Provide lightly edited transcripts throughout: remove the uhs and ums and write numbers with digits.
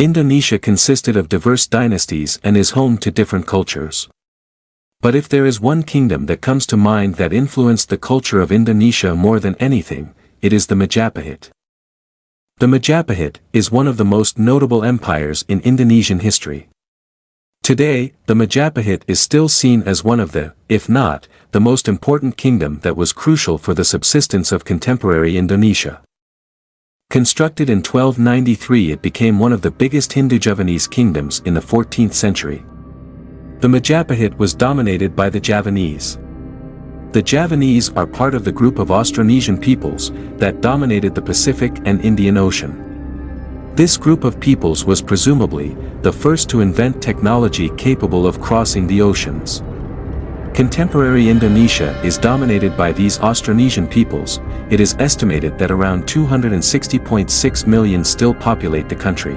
Indonesia consisted of diverse dynasties and is home to different cultures. But if there is one kingdom that comes to mind that influenced the culture of Indonesia more than anything, it is the Majapahit. The Majapahit is one of the most notable empires in Indonesian history. Today, the Majapahit is still seen as one of the, if not, the most important kingdom that was crucial for the subsistence of contemporary Indonesia. Constructed in 1293, it became one of the biggest Hindu-Javanese kingdoms in the 14th century. The Majapahit was dominated by the Javanese. The Javanese are part of the group of Austronesian peoples that dominated the Pacific and Indian Ocean. This group of peoples was presumably the first to invent technology capable of crossing the oceans. Contemporary Indonesia is dominated by these Austronesian peoples. It is estimated that around 260.6 million still populate the country.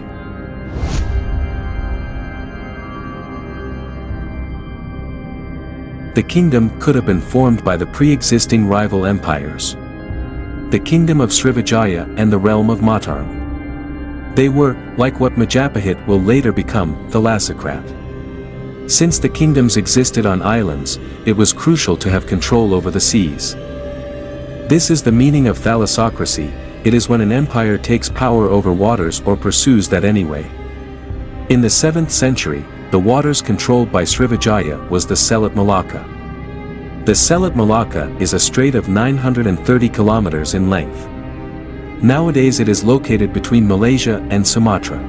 The kingdom could have been formed by the pre-existing rival empires. The kingdom of Srivijaya and the realm of Mataram. They were, like what Majapahit will later become, thalassocrat. Since the kingdoms existed on islands, it was crucial to have control over the seas. This is the meaning of thalassocracy. It is when an empire takes power over waters or pursues that anyway. In the 7th century, the waters controlled by Srivijaya was the Selat Malaka. The Selat Malaka is a strait of 930 kilometers in length. Nowadays it is located between Malaysia and Sumatra.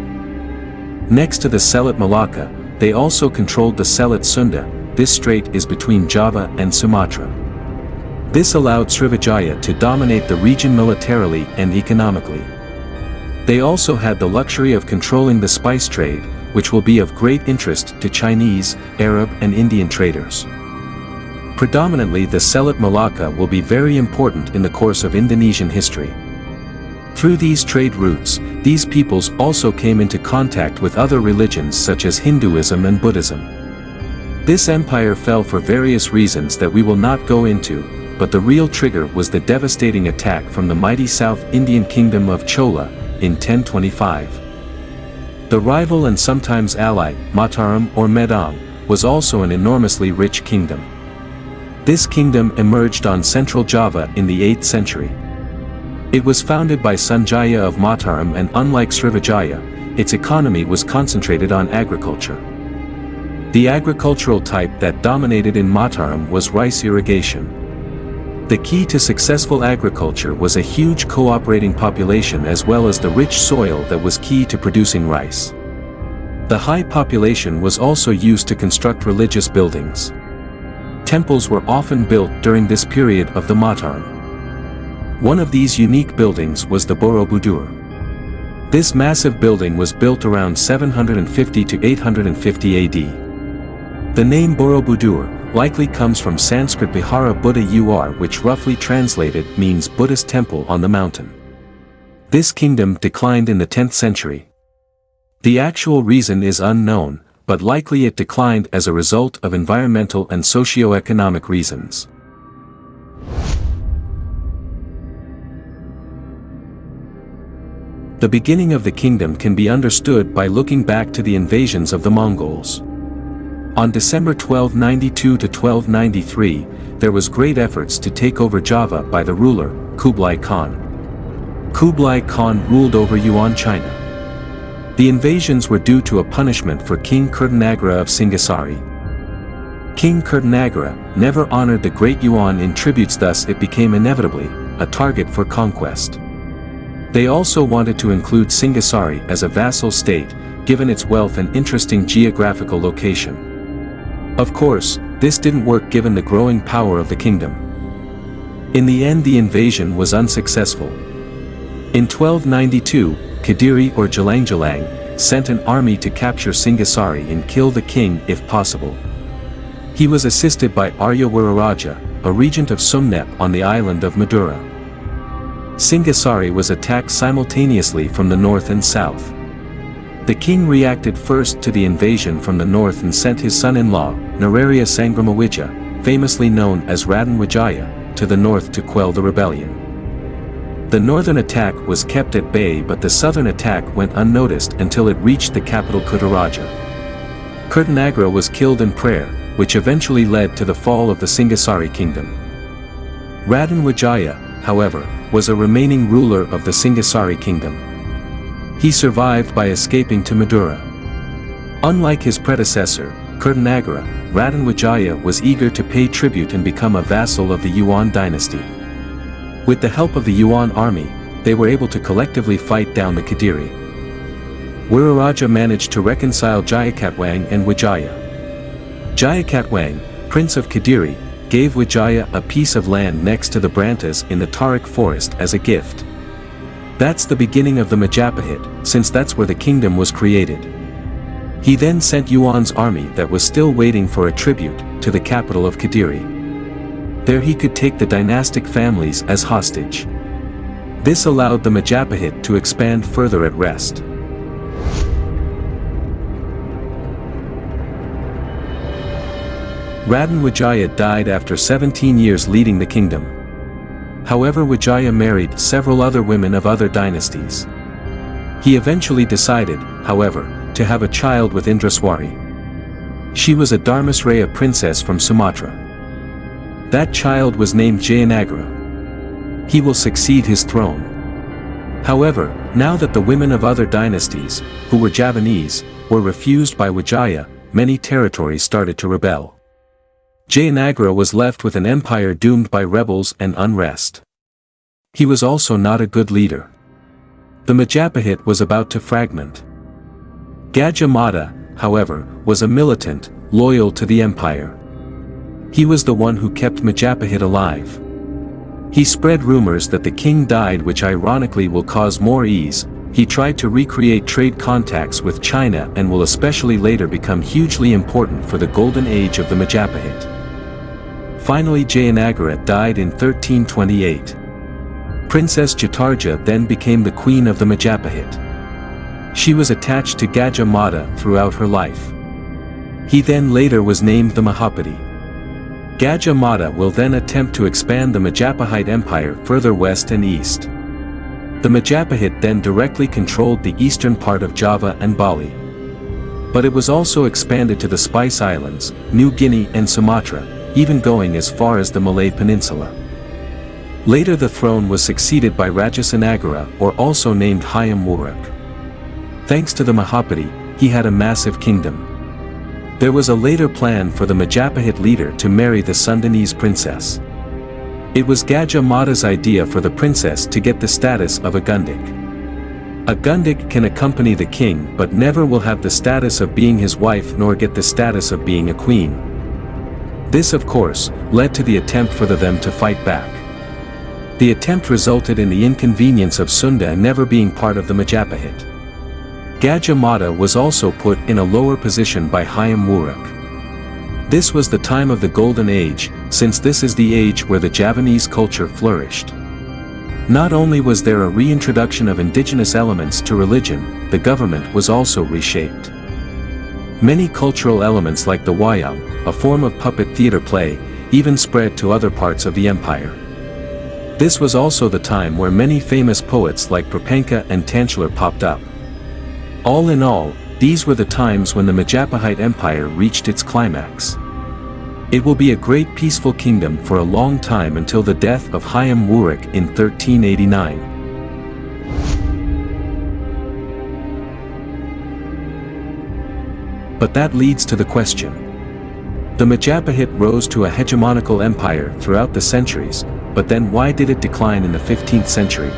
Next to the Selat Malaka, they also controlled the Selat Sunda. This strait is between Java and Sumatra. This allowed Srivijaya to dominate the region militarily and economically. They also had the luxury of controlling the spice trade, which will be of great interest to Chinese, Arab and Indian traders. Predominantly the Selat Malaka will be very important in the course of Indonesian history. Through these trade routes, these peoples also came into contact with other religions such as Hinduism and Buddhism. This empire fell for various reasons that we will not go into, but the real trigger was the devastating attack from the mighty South Indian kingdom of Chola in 1025. The rival and sometimes ally, Mataram or Medang, was also an enormously rich kingdom. This kingdom emerged on central Java in the 8th century. It was founded by Sanjaya of Mataram, and unlike Srivijaya, its economy was concentrated on agriculture. The agricultural type that dominated in Mataram was rice irrigation. The key to successful agriculture was a huge cooperating population as well as the rich soil that was key to producing rice. The high population was also used to construct religious buildings. Temples were often built during this period of the Mataram. One of these unique buildings was the Borobudur. This massive building was built around 750 to 850 AD. The name Borobudur likely comes from Sanskrit Vihara Buddha Ur, which roughly translated means Buddhist temple on the mountain. This kingdom declined in the 10th century. The actual reason is unknown, but likely it declined as a result of environmental and socio-economic reasons. The beginning of the kingdom can be understood by looking back to the invasions of the Mongols. On December 1292 to 1293, there was great efforts to take over Java by the ruler, Kublai Khan. Kublai Khan ruled over Yuan China. The invasions were due to a punishment for King Kertanagara of Singasari. King Kertanagara never honored the great Yuan in tributes, thus it became inevitably a target for conquest. They also wanted to include Singasari as a vassal state, given its wealth and interesting geographical location. Of course, this didn't work given the growing power of the kingdom. In the end, the invasion was unsuccessful. In 1292, Kadiri or Jalang sent an army to capture Singasari and kill the king if possible. He was assisted by Arya Wiraraja, a regent of Sumnep on the island of Madura. Singasari was attacked simultaneously from the north and south. The king reacted first to the invasion from the north and sent his son-in-law, Nararya Sangramawija, famously known as Raden Wijaya, to the north to quell the rebellion. The northern attack was kept at bay, but the southern attack went unnoticed until it reached the capital Kuttaraja. Kurtanagra was killed in prayer, which eventually led to the fall of the Singasari kingdom. Raden Wijaya, however, was a remaining ruler of the Singasari kingdom. He survived by escaping to Madura. Unlike his predecessor, Kurtanagra, Raden Wijaya was eager to pay tribute and become a vassal of the Yuan dynasty. With the help of the Yuan army, they were able to collectively fight down the Kadiri. Wiraraja managed to reconcile Jayakatwang and Wijaya. Jayakatwang, Prince of Kadiri, gave Wijaya a piece of land next to the Brantas in the Tarik forest as a gift. That's the beginning of the Majapahit, since that's where the kingdom was created. He then sent Yuan's army that was still waiting for a tribute, to the capital of Kadiri. There he could take the dynastic families as hostage. This allowed the Majapahit to expand further at rest. Raden Wijaya died after 17 years leading the kingdom. However, Wijaya married several other women of other dynasties. He eventually decided, however, to have a child with Indraswari. She was a Dharmasraya princess from Sumatra. That child was named Jayanagra. He will succeed his throne. However, now that the women of other dynasties, who were Javanese, were refused by Wijaya, many territories started to rebel. Jayanagra was left with an empire doomed by rebels and unrest. He was also not a good leader. The Majapahit was about to fragment. Gajah Mada, however, was a militant, loyal to the empire. He was the one who kept Majapahit alive. He spread rumors that the king died, which ironically will cause more ease. He tried to recreate trade contacts with China and will especially later become hugely important for the golden age of the Majapahit. Finally, Jayanagra died in 1328. Princess Jatarja then became the queen of the Majapahit. She was attached to Gajah Mada throughout her life. He then later was named the Mahapati. Gajah Mada will then attempt to expand the Majapahit Empire further west and east. The Majapahit then directly controlled the eastern part of Java and Bali. But it was also expanded to the Spice Islands, New Guinea and Sumatra, even going as far as the Malay Peninsula. Later the throne was succeeded by Rajasanagara, or also named Hayam Wuruk. Thanks to the Mahapati, he had a massive kingdom. There was a later plan for the Majapahit leader to marry the Sundanese princess. It was Gajah Mada's idea for the princess to get the status of a Gundik. A Gundik can accompany the king but never will have the status of being his wife nor get the status of being a queen. This of course, led to the attempt for them to fight back. The attempt resulted in the inconvenience of Sunda never being part of the Majapahit. Gajah Mada was also put in a lower position by Hayam Wuruk. This was the time of the Golden Age, since this is the age where the Javanese culture flourished. Not only was there a reintroduction of indigenous elements to religion, the government was also reshaped. Many cultural elements like the wayang, a form of puppet theater play, even spread to other parts of the empire. This was also the time where many famous poets like Prapanka and Tanchler popped up. All in all, these were the times when the Majapahit Empire reached its climax. It will be a great peaceful kingdom for a long time until the death of Hayam Wuruk in 1389. But that leads to the question. The Majapahit rose to a hegemonical empire throughout the centuries, but then why did it decline in the 15th century?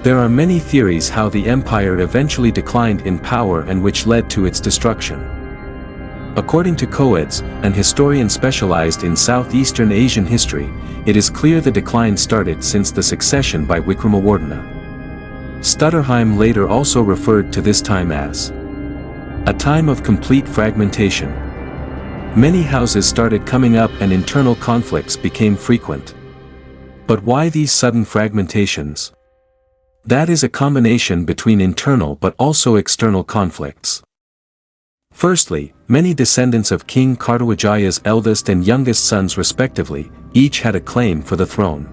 There are many theories how the empire eventually declined in power and which led to its destruction. According to Coedes, an historian specialized in Southeastern Asian history, it is clear the decline started since the succession by Wickremawardhana. Stutterheim later also referred to this time as a time of complete fragmentation. Many houses started coming up and internal conflicts became frequent. But why these sudden fragmentations? That is a combination between internal but also external conflicts. Firstly, many descendants of King Kartawijaya's eldest and youngest sons respectively, each had a claim for the throne.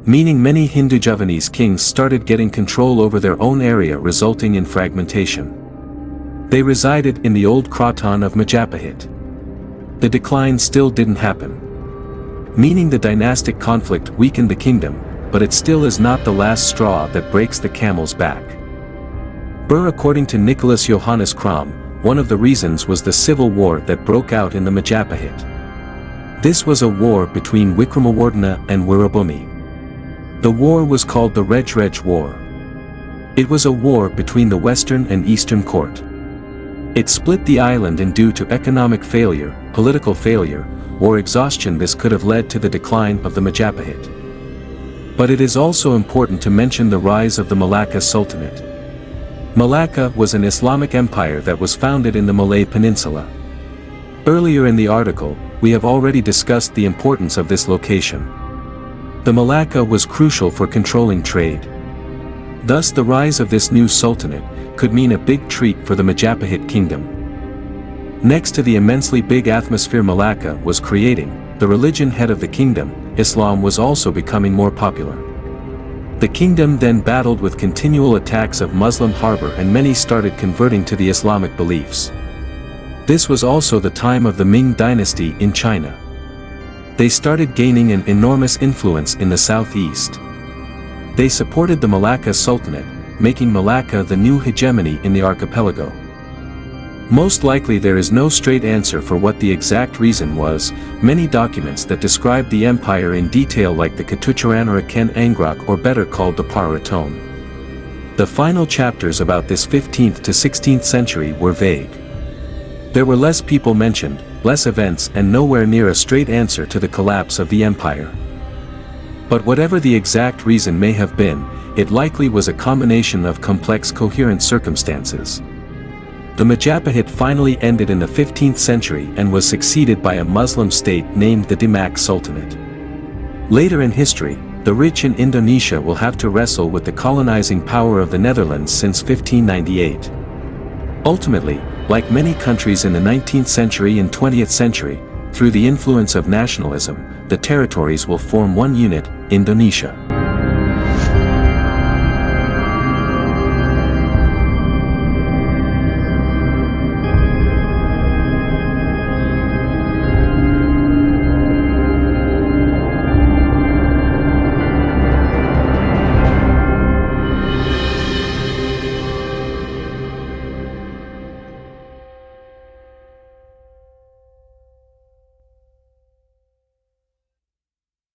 meaning many Hindu Javanese kings started getting control over their own area, resulting in fragmentation. They resided in the old Kraton of Majapahit. The decline still didn't happen, meaning the dynastic conflict weakened the kingdom, but it still is not the last straw that breaks the camel's back. According to Nicholas Johannes Kram, one of the reasons was the civil war that broke out in the Majapahit. This was a war between Wikramawardhana and Wirabhumi. The war was called the Rej War. It was a war between the western and eastern court. It split the island, and due to economic failure, political failure, or exhaustion, this could have led to the decline of the Majapahit. But it is also important to mention the rise of the Malacca Sultanate. Malacca was an Islamic empire that was founded in the Malay Peninsula. Earlier in the article, we have already discussed the importance of this location. The Malacca was crucial for controlling trade. Thus, the rise of this new sultanate could mean a big treat for the Majapahit kingdom. Next to the immensely big atmosphere Malacca was creating, the religion head of the kingdom, Islam, was also becoming more popular. The kingdom then battled with continual attacks of Muslim harbor, and many started converting to the Islamic beliefs. This was also the time of the Ming dynasty in China. They started gaining an enormous influence in the southeast. They supported the Malacca Sultanate, making Malacca the new hegemony in the archipelago. Most likely there is no straight answer for what the exact reason was. Many documents that describe the empire in detail, like the Katucharan Ken Angrak, or better called the Paraton. The final chapters about this 15th to 16th century were vague. There were less people mentioned, less events, and nowhere near a straight answer to the collapse of the empire. But whatever the exact reason may have been, it likely was a combination of complex, coherent circumstances. The Majapahit finally ended in the 15th century and was succeeded by a Muslim state named the Demak Sultanate. Later in history, the rich in Indonesia will have to wrestle with the colonizing power of the Netherlands since 1598. Ultimately, like many countries in the 19th century and 20th century, through the influence of nationalism, the territories will form one unit, Indonesia.